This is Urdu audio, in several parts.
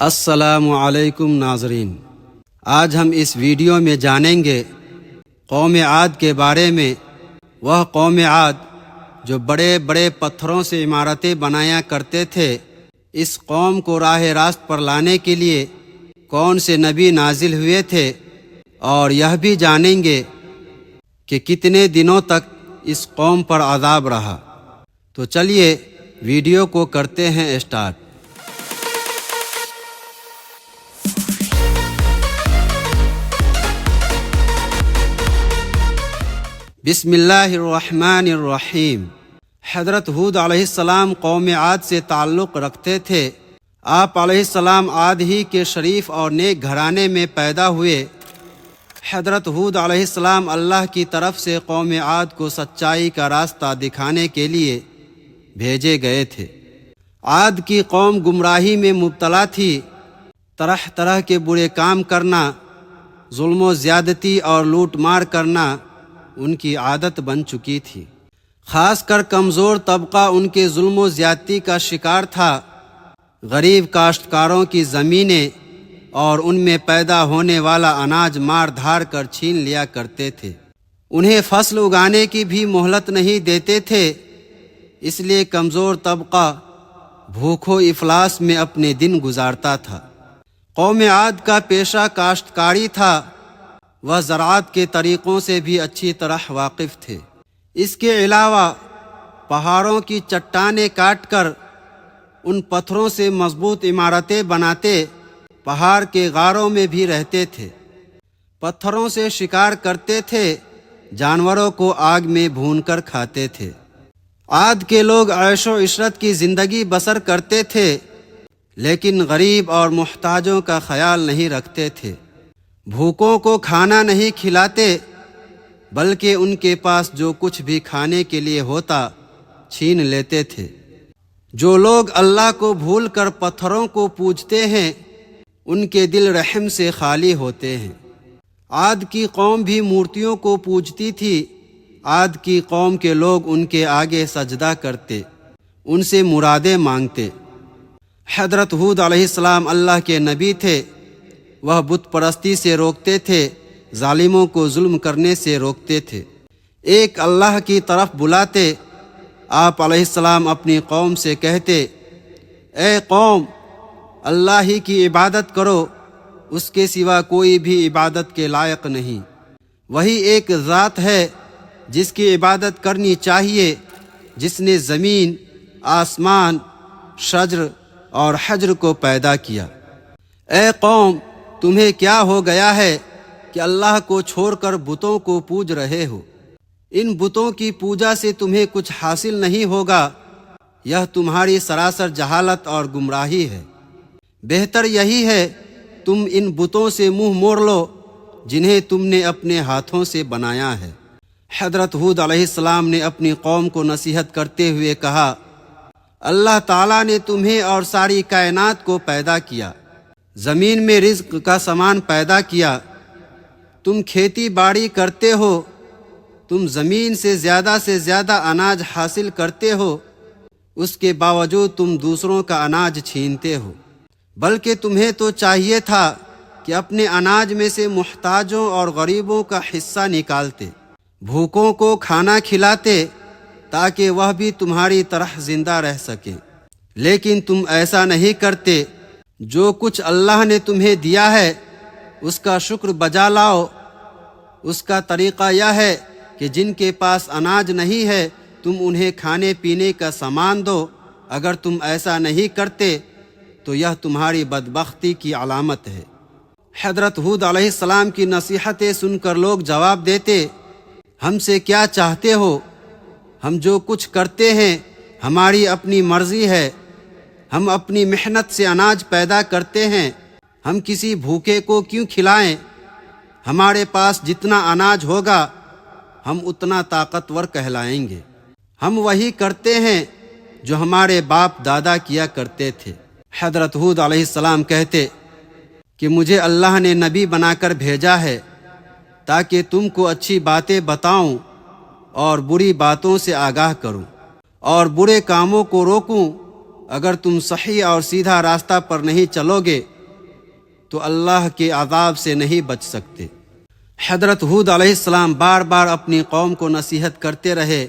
السلام علیکم ناظرین، آج ہم اس ویڈیو میں جانیں گے قوم عاد کے بارے میں۔ وہ قوم عاد جو بڑے بڑے پتھروں سے عمارتیں بنایا کرتے تھے، اس قوم کو راہ راست پر لانے کے لیے کون سے نبی نازل ہوئے تھے، اور یہ بھی جانیں گے کہ کتنے دنوں تک اس قوم پر عذاب رہا۔ تو چلیے ویڈیو کو کرتے ہیں اسٹارٹ۔ بسم اللہ الرحمن الرحیم۔ حضرت ہود علیہ السلام قوم عاد سے تعلق رکھتے تھے۔ آپ علیہ السلام عاد ہی کے شریف اور نیک گھرانے میں پیدا ہوئے۔ حضرت ہود علیہ السلام اللہ کی طرف سے قوم عاد کو سچائی کا راستہ دکھانے کے لیے بھیجے گئے تھے۔ عاد کی قوم گمراہی میں مبتلا تھی۔ طرح طرح کے برے کام کرنا، ظلم و زیادتی اور لوٹ مار کرنا ان کی عادت بن چکی تھی۔ خاص کر کمزور طبقہ ان کے ظلم و زیادتی کا شکار تھا۔ غریب کاشتکاروں کی زمینیں اور ان میں پیدا ہونے والا اناج مار دھار کر چھین لیا کرتے تھے۔ انہیں فصل اگانے کی بھی مہلت نہیں دیتے تھے، اس لیے کمزور طبقہ بھوک و افلاس میں اپنے دن گزارتا تھا۔ قوم عاد کا پیشہ کاشتکاری تھا۔ وہ زراعت کے طریقوں سے بھی اچھی طرح واقف تھے۔ اس کے علاوہ پہاڑوں کی چٹانیں کاٹ کر ان پتھروں سے مضبوط عمارتیں بناتے، پہاڑ کے غاروں میں بھی رہتے تھے۔ پتھروں سے شکار کرتے تھے، جانوروں کو آگ میں بھون کر کھاتے تھے۔ عاد کے لوگ عیش و عشرت کی زندگی بسر کرتے تھے، لیکن غریب اور محتاجوں کا خیال نہیں رکھتے تھے۔ بھوکوں کو کھانا نہیں کھلاتے، بلکہ ان کے پاس جو کچھ بھی کھانے کے لیے ہوتا چھین لیتے تھے۔ جو لوگ اللہ کو بھول کر پتھروں کو پوجتے ہیں، ان کے دل رحم سے خالی ہوتے ہیں۔ عاد کی قوم بھی مورتیوں کو پوجتی تھی۔ عاد کی قوم کے لوگ ان کے آگے سجدہ کرتے، ان سے مرادیں مانگتے۔ حضرت ہود علیہ السلام اللہ کے نبی تھے۔ وہ بت پرستی سے روکتے تھے، ظالموں کو ظلم کرنے سے روکتے تھے، ایک اللہ کی طرف بلاتے۔ آپ علیہ السلام اپنی قوم سے کہتے، اے قوم، اللہ ہی کی عبادت کرو، اس کے سوا کوئی بھی عبادت کے لائق نہیں۔ وہی ایک ذات ہے جس کی عبادت کرنی چاہیے، جس نے زمین، آسمان، شجر اور حجر کو پیدا کیا۔ اے قوم، تمہیں کیا ہو گیا ہے کہ اللہ کو چھوڑ کر بتوں کو پوج رہے ہو؟ ان بتوں کی پوجا سے تمہیں کچھ حاصل نہیں ہوگا، یہ تمہاری سراسر جہالت اور گمراہی ہے۔ بہتر یہی ہے تم ان بتوں سے منہ موڑ لو جنہیں تم نے اپنے ہاتھوں سے بنایا ہے۔ حضرت ہود علیہ السلام نے اپنی قوم کو نصیحت کرتے ہوئے کہا، اللہ تعالیٰ نے تمہیں اور ساری کائنات کو پیدا کیا، زمین میں رزق کا سامان پیدا کیا، تم کھیتی باڑی کرتے ہو، تم زمین سے زیادہ اناج حاصل کرتے ہو، اس کے باوجود تم دوسروں کا اناج چھینتے ہو۔ بلکہ تمہیں تو چاہیے تھا کہ اپنے اناج میں سے محتاجوں اور غریبوں کا حصہ نکالتے، بھوکوں کو کھانا کھلاتے تاکہ وہ بھی تمہاری طرح زندہ رہ سکیں۔ لیکن تم ایسا نہیں کرتے۔ جو کچھ اللہ نے تمہیں دیا ہے اس کا شکر بجا لاؤ۔ اس کا طریقہ یہ ہے کہ جن کے پاس اناج نہیں ہے تم انہیں کھانے پینے کا سامان دو۔ اگر تم ایسا نہیں کرتے تو یہ تمہاری بدبختی کی علامت ہے۔ حضرت ہود علیہ السلام کی نصیحتیں سن کر لوگ جواب دیتے، ہم سے کیا چاہتے ہو؟ ہم جو کچھ کرتے ہیں ہماری اپنی مرضی ہے۔ ہم اپنی محنت سے اناج پیدا کرتے ہیں، ہم کسی بھوکے کو کیوں کھلائیں؟ ہمارے پاس جتنا اناج ہوگا ہم اتنا طاقتور کہلائیں گے۔ ہم وہی کرتے ہیں جو ہمارے باپ دادا کیا کرتے تھے۔ حضرت ہود علیہ السلام کہتے کہ مجھے اللہ نے نبی بنا کر بھیجا ہے تاکہ تم کو اچھی باتیں بتاؤں اور بری باتوں سے آگاہ کروں اور برے کاموں کو روکوں۔ اگر تم صحیح اور سیدھا راستہ پر نہیں چلو گے تو اللہ کے عذاب سے نہیں بچ سکتے۔ حضرت ہود علیہ السلام بار بار اپنی قوم کو نصیحت کرتے رہے۔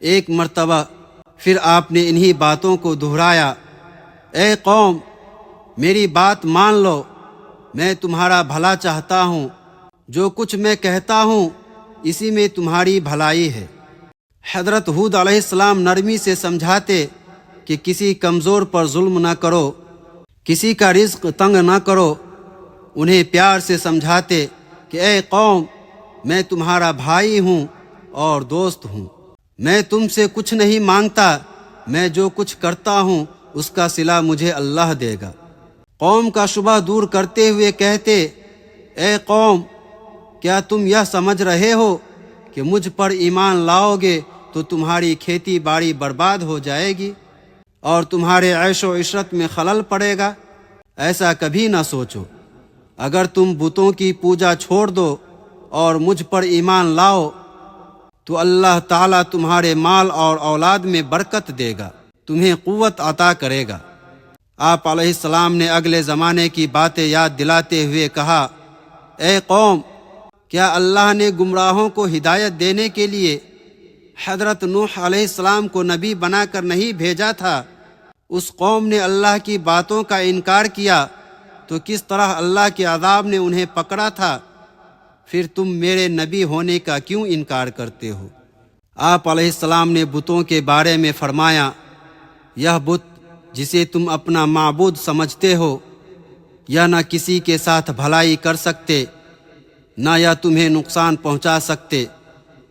ایک مرتبہ پھر آپ نے انہی باتوں کو دہرایا، اے قوم، میری بات مان لو، میں تمہارا بھلا چاہتا ہوں، جو کچھ میں کہتا ہوں اسی میں تمہاری بھلائی ہے۔ حضرت ہود علیہ السلام نرمی سے سمجھاتے کہ کسی کمزور پر ظلم نہ کرو، کسی کا رزق تنگ نہ کرو۔ انہیں پیار سے سمجھاتے کہ اے قوم، میں تمہارا بھائی ہوں اور دوست ہوں، میں تم سے کچھ نہیں مانگتا، میں جو کچھ کرتا ہوں اس کا صلہ مجھے اللہ دے گا۔ قوم کا شبہ دور کرتے ہوئے کہتے، اے قوم، کیا تم یہ سمجھ رہے ہو کہ مجھ پر ایمان لاؤ گے تو تمہاری کھیتی باڑی برباد ہو جائے گی اور تمہارے عیش و عشرت میں خلل پڑے گا؟ ایسا کبھی نہ سوچو۔ اگر تم بتوں کی پوجا چھوڑ دو اور مجھ پر ایمان لاؤ تو اللہ تعالیٰ تمہارے مال اور اولاد میں برکت دے گا، تمہیں قوت عطا کرے گا۔ آپ علیہ السلام نے اگلے زمانے کی باتیں یاد دلاتے ہوئے کہا، اے قوم، کیا اللہ نے گمراہوں کو ہدایت دینے کے لیے حضرت نوح علیہ السلام کو نبی بنا کر نہیں بھیجا تھا؟ اس قوم نے اللہ کی باتوں کا انکار کیا تو کس طرح اللہ کے عذاب نے انہیں پکڑا تھا؟ پھر تم میرے نبی ہونے کا کیوں انکار کرتے ہو؟ آپ علیہ السلام نے بتوں کے بارے میں فرمایا، یہ بت جسے تم اپنا معبود سمجھتے ہو، یا نہ کسی کے ساتھ بھلائی کر سکتے، نہ یا تمہیں نقصان پہنچا سکتے،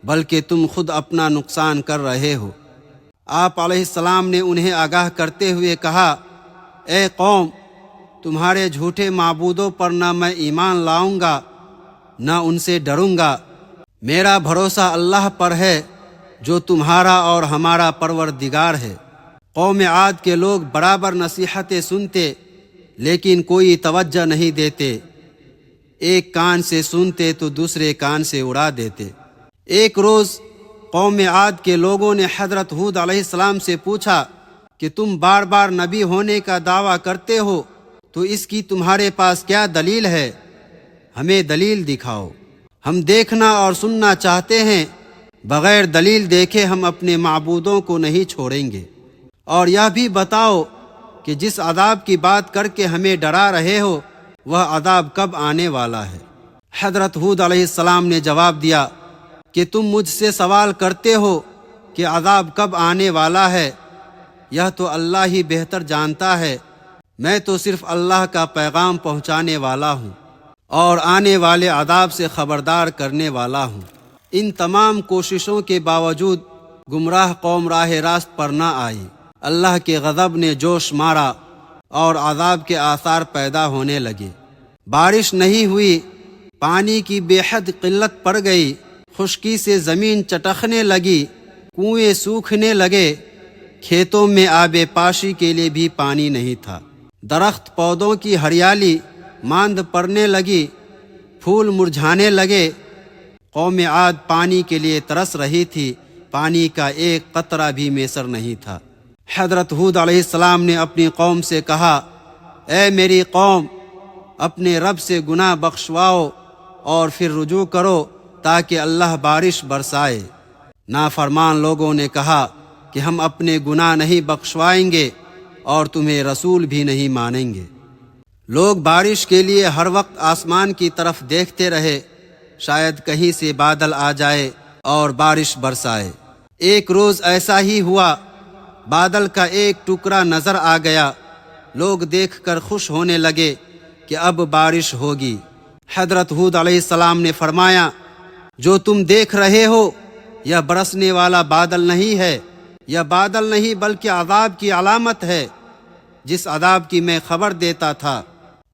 بلکہ تم خود اپنا نقصان کر رہے ہو۔ آپ علیہ السلام نے انہیں آگاہ کرتے ہوئے کہا، اے قوم، تمہارے جھوٹے معبودوں پر نہ میں ایمان لاؤں گا نہ ان سے ڈروں گا، میرا بھروسہ اللہ پر ہے جو تمہارا اور ہمارا پروردگار ہے۔ قوم عاد کے لوگ برابر نصیحتیں سنتے لیکن کوئی توجہ نہیں دیتے، ایک کان سے سنتے تو دوسرے کان سے اڑا دیتے۔ ایک روز قوم عاد کے لوگوں نے حضرت ہود علیہ السلام سے پوچھا کہ تم بار بار نبی ہونے کا دعویٰ کرتے ہو تو اس کی تمہارے پاس کیا دلیل ہے؟ ہمیں دلیل دکھاؤ، ہم دیکھنا اور سننا چاہتے ہیں، بغیر دلیل دیکھے ہم اپنے معبودوں کو نہیں چھوڑیں گے۔ اور یہ بھی بتاؤ کہ جس عذاب کی بات کر کے ہمیں ڈرا رہے ہو وہ عذاب کب آنے والا ہے؟ حضرت ہود علیہ السلام نے جواب دیا کہ تم مجھ سے سوال کرتے ہو کہ عذاب کب آنے والا ہے، یہ تو اللہ ہی بہتر جانتا ہے، میں تو صرف اللہ کا پیغام پہنچانے والا ہوں اور آنے والے عذاب سے خبردار کرنے والا ہوں۔ ان تمام کوششوں کے باوجود گمراہ قوم راہ راست پر نہ آئی۔ اللہ کے غضب نے جوش مارا اور عذاب کے آثار پیدا ہونے لگے۔ بارش نہیں ہوئی، پانی کی بے حد قلت پڑ گئی، خشکی سے زمین چٹخنے لگی، کنویں سوکھنے لگے، کھیتوں میں آب پاشی کے لیے بھی پانی نہیں تھا، درخت پودوں کی ہریالی ماند پڑنے لگی، پھول مرجھانے لگے۔ قوم عاد پانی کے لیے ترس رہی تھی، پانی کا ایک قطرہ بھی میسر نہیں تھا۔ حضرت ہود علیہ السلام نے اپنی قوم سے کہا، اے میری قوم، اپنے رب سے گناہ بخشواؤ اور پھر رجوع کرو تاکہ اللہ بارش برسائے۔ نافرمان لوگوں نے کہا کہ ہم اپنے گناہ نہیں بخشوائیں گے اور تمہیں رسول بھی نہیں مانیں گے۔ لوگ بارش کے لیے ہر وقت آسمان کی طرف دیکھتے رہے، شاید کہیں سے بادل آ جائے اور بارش برسائے۔ ایک روز ایسا ہی ہوا، بادل کا ایک ٹکڑا نظر آ گیا، لوگ دیکھ کر خوش ہونے لگے کہ اب بارش ہوگی۔ حضرت ہود علیہ السلام نے فرمایا، جو تم دیکھ رہے ہو یہ برسنے والا بادل نہیں ہے، یہ بادل نہیں بلکہ عذاب کی علامت ہے، جس عذاب کی میں خبر دیتا تھا،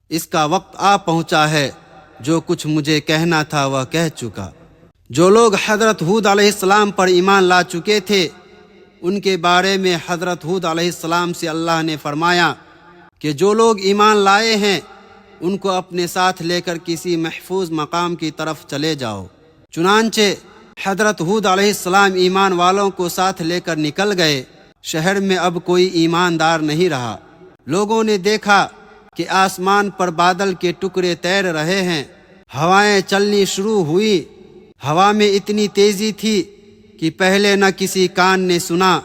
اس کا وقت آ پہنچا ہے، جو کچھ مجھے کہنا تھا وہ کہہ چکا۔ جو لوگ حضرت ہود علیہ السلام پر ایمان لا چکے تھے ان کے بارے میں حضرت ہود علیہ السلام سے اللہ نے فرمایا کہ جو لوگ ایمان لائے ہیں ان کو اپنے ساتھ لے کر کسی محفوظ مقام کی طرف چلے جاؤ۔ چنانچہ حضرت ہود علیہ السلام ایمان والوں کو ساتھ لے کر نکل گئے شہر میں اب کوئی ایماندار نہیں رہا۔ لوگوں نے دیکھا کہ آسمان پر بادل کے ٹکڑے تیر رہے ہیں، ہوائیں چلنی شروع ہوئی۔ ہوا میں اتنی تیزی تھی کہ پہلے نہ کسی کان نے سنا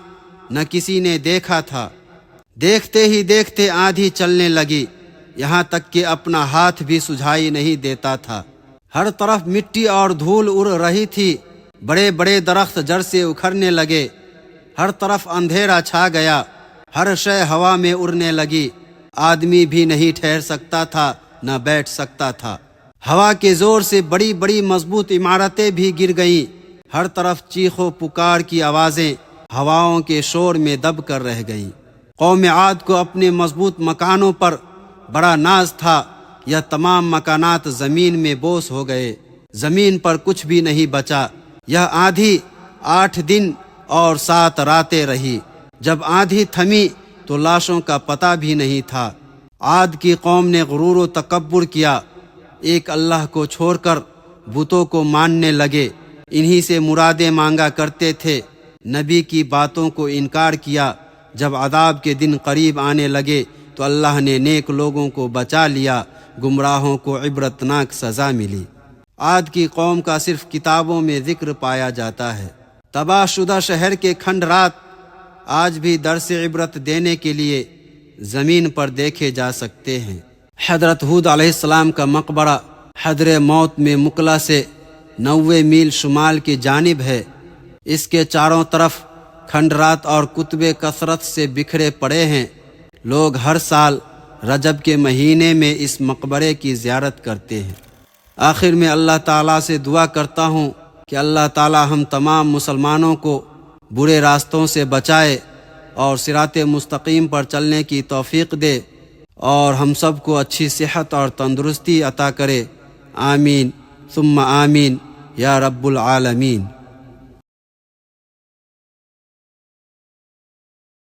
نہ کسی نے دیکھا تھا۔ دیکھتے ہی دیکھتے آندھی چلنے لگی، یہاں تک کہ اپنا ہاتھ بھی سجھائی نہیں دیتا تھا۔ ہر طرف مٹی اور دھول اڑ رہی تھی، بڑے بڑے درخت جڑ سے اکھڑنے لگے، ہر طرف اندھیرا چھا گیا، ہر شے ہوا میں اڑنے لگی، آدمی بھی نہیں ٹھہر سکتا تھا نہ بیٹھ سکتا تھا۔ ہوا کے زور سے بڑی بڑی مضبوط عمارتیں بھی گر گئیں، ہر طرف چیخ و پکار کی آوازیں ہواؤں کے شور میں دب کر رہ گئیں۔ قوم عاد کو اپنے مضبوط مکانوں پر بڑا ناز تھا، یہ تمام مکانات زمین میں بوس ہو گئے، زمین پر کچھ بھی نہیں بچا۔ یہ آندھی 8 دن اور 7 راتیں رہی۔ جب آندھی تھمی تو لاشوں کا پتہ بھی نہیں تھا۔ عاد کی قوم نے غرور و تکبر کیا، ایک اللہ کو چھوڑ کر بتوں کو ماننے لگے، انہی سے مرادیں مانگا کرتے تھے، نبی کی باتوں کو انکار کیا۔ جب عذاب کے دن قریب آنے لگے تو اللہ نے نیک لوگوں کو بچا لیا، گمراہوں کو عبرتناک سزا ملی۔ عاد کی قوم کا صرف کتابوں میں ذکر پایا جاتا ہے۔ تباہ شدہ شہر کے کھنڈرات آج بھی درس عبرت دینے کے لیے زمین پر دیکھے جا سکتے ہیں۔ حضرت ہود علیہ السلام کا مقبرہ حضر موت میں مکلا سے 90 میل شمال کی جانب ہے۔ اس کے چاروں طرف کھنڈرات اور کتبے کثرت سے بکھرے پڑے ہیں۔ لوگ ہر سال رجب کے مہینے میں اس مقبرے کی زیارت کرتے ہیں۔ آخر میں اللہ تعالیٰ سے دعا کرتا ہوں کہ اللہ تعالیٰ ہم تمام مسلمانوں کو برے راستوں سے بچائے اور صراط مستقیم پر چلنے کی توفیق دے، اور ہم سب کو اچھی صحت اور تندرستی عطا کرے۔ آمین ثم آمین یا رب العالمین۔